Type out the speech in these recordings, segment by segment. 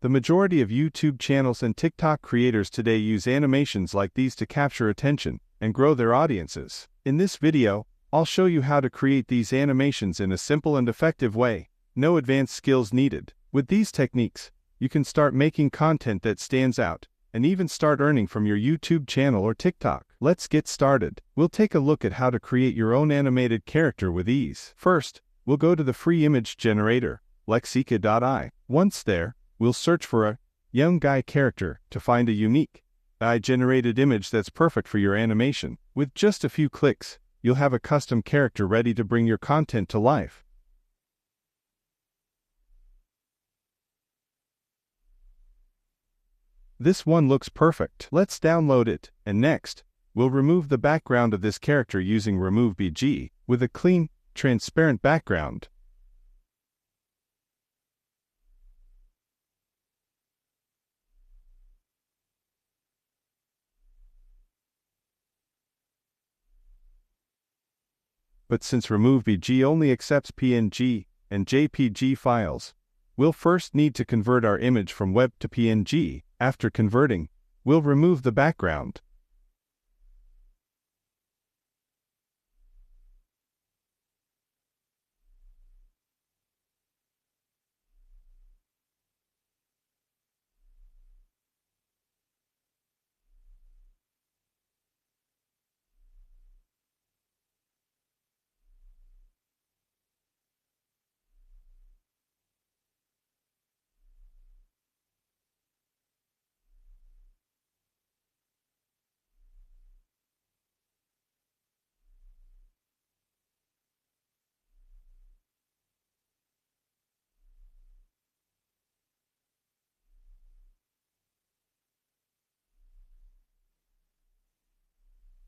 The majority of YouTube channels and TikTok creators today use animations like these to capture attention and grow their audiences. In this video, I'll show you how to create these animations in a simple and effective way. No advanced skills needed. With these techniques, you can start making content that stands out, and even start earning from your YouTube channel or TikTok. Let's get started. We'll take a look at how to create your own animated character with ease. First, we'll go to the free image generator, Lexica.ai. Once there, we'll search for a young guy character to find a unique, AI-generated image that's perfect for your animation. With just a few clicks, you'll have a custom character ready to bring your content to life. This one looks perfect. Let's download it, and next, we'll remove the background of this character using Remove BG with a clean, transparent background. But since Remove BG only accepts PNG and JPG files, we'll first need to convert our image from web to PNG. After converting, we'll remove the background.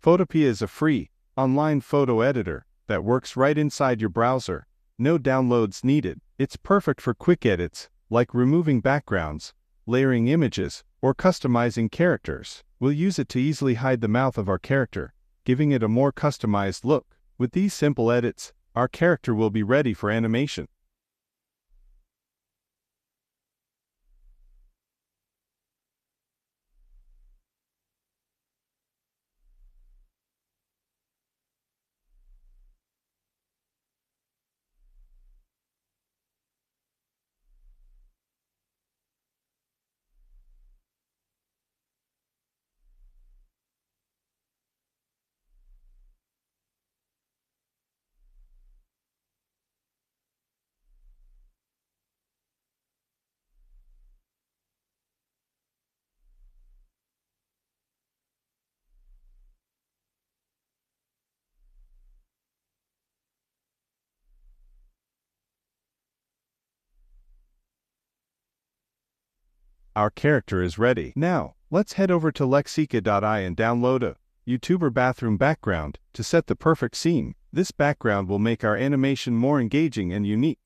Photopea is a free, online photo editor that works right inside your browser. No downloads needed. It's perfect for quick edits, like removing backgrounds, layering images, or customizing characters. We'll use it to easily hide the mouth of our character, giving it a more customized look. With these simple edits, our character will be ready for animation. Our character is ready. Now, let's head over to Lexica.ai and download a YouTuber bathroom background to set the perfect scene. This background will make our animation more engaging and unique.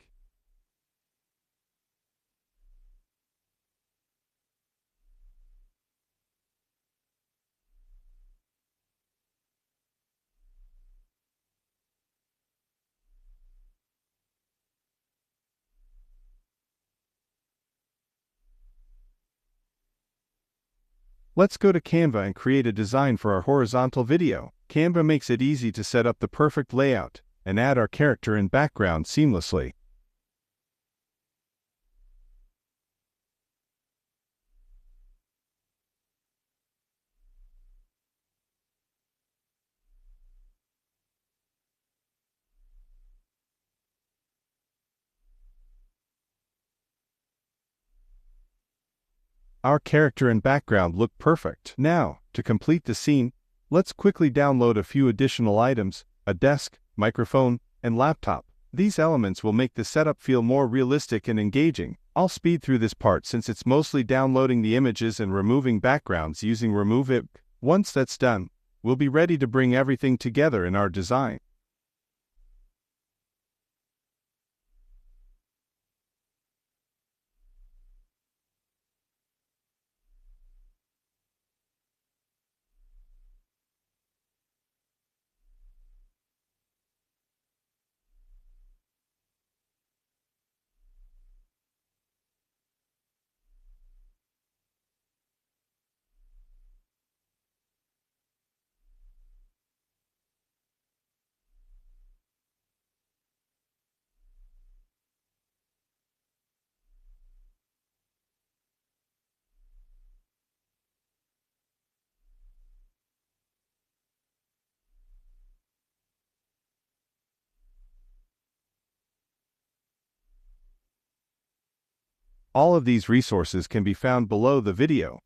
Let's go to Canva and create a design for our horizontal video. Canva makes it easy to set up the perfect layout and add our character and background seamlessly. Our character and background look perfect. Now, to complete the scene, let's quickly download a few additional items: a desk, microphone, and laptop. These elements will make the setup feel more realistic and engaging. I'll speed through this part since it's mostly downloading the images and removing backgrounds using Remove IB. Once that's done, we'll be ready to bring everything together in our design. All of these resources can be found below the video.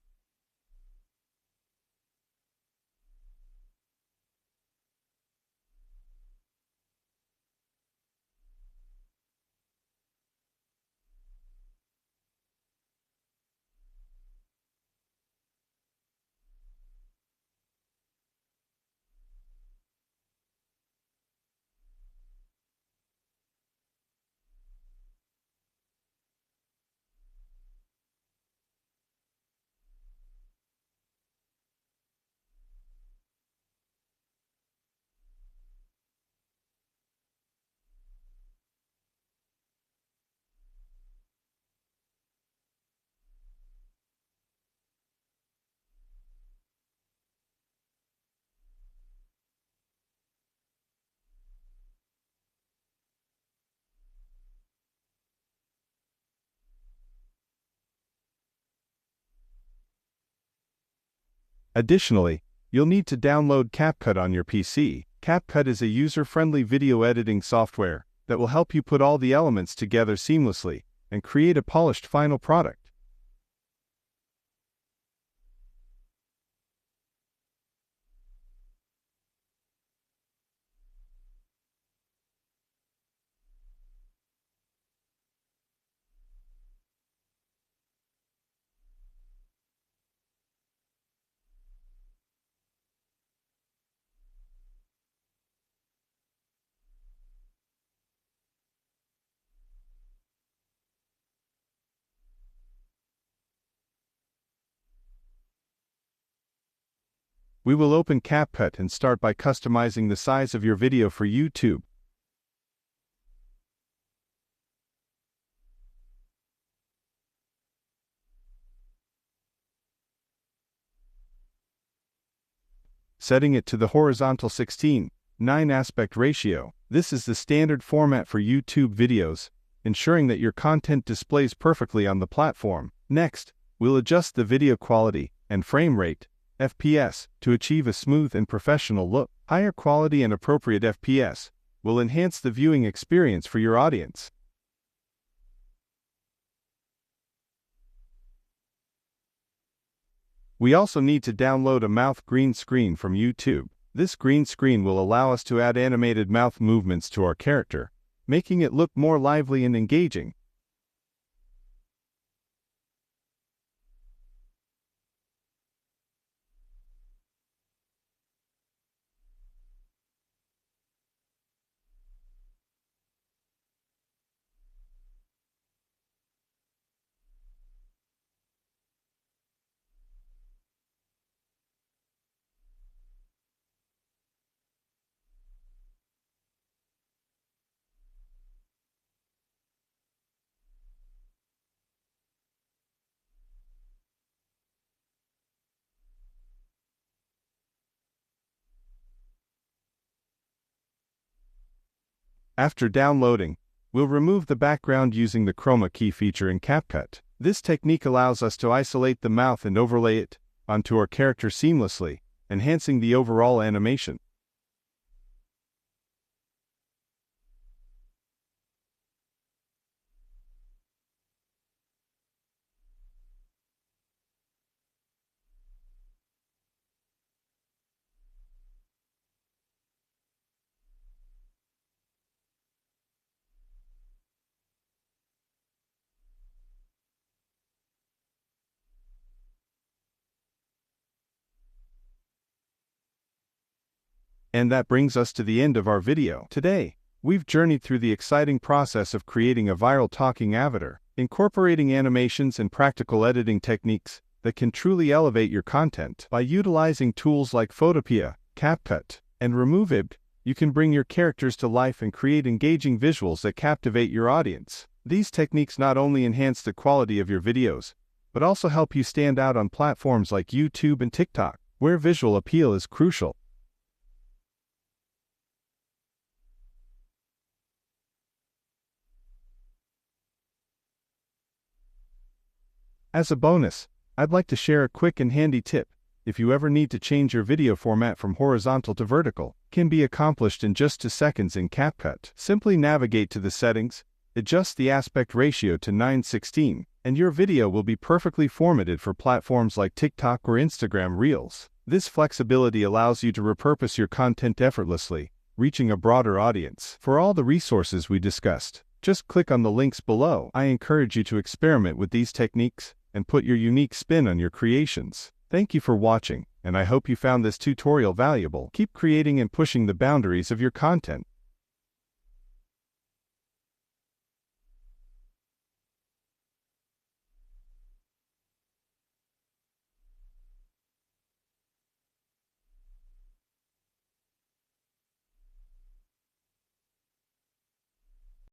Additionally, you'll need to download CapCut on your PC. CapCut is a user-friendly video editing software that will help you put all the elements together seamlessly and create a polished final product. We will open CapCut and start by customizing the size of your video for YouTube. Setting it to the horizontal 16:9 aspect ratio. This is the standard format for YouTube videos, ensuring that your content displays perfectly on the platform. Next, we'll adjust the video quality and frame rate, FPS, to achieve a smooth and professional look. Higher quality and appropriate FPS will enhance the viewing experience for your audience. We also need to download a mouth green screen from YouTube. This green screen will allow us to add animated mouth movements to our character, making it look more lively and engaging. After downloading, we'll remove the background using the chroma key feature in CapCut. This technique allows us to isolate the mouth and overlay it onto our character seamlessly, enhancing the overall animation. And that brings us to the end of our video. Today, we've journeyed through the exciting process of creating a viral talking avatar, incorporating animations and practical editing techniques that can truly elevate your content. By utilizing tools like Photopea, CapCut, and RemoveIb, you can bring your characters to life and create engaging visuals that captivate your audience. These techniques not only enhance the quality of your videos, but also help you stand out on platforms like YouTube and TikTok, where visual appeal is crucial. As a bonus, I'd like to share a quick and handy tip. If you ever need to change your video format from horizontal to vertical, it can be accomplished in just 2 seconds in CapCut. Simply navigate to the settings, adjust the aspect ratio to 9:16, and your video will be perfectly formatted for platforms like TikTok or Instagram Reels. This flexibility allows you to repurpose your content effortlessly, reaching a broader audience. For all the resources we discussed, just click on the links below. I encourage you to experiment with these techniques and put your unique spin on your creations. Thank you for watching, and I hope you found this tutorial valuable. Keep creating and pushing the boundaries of your content.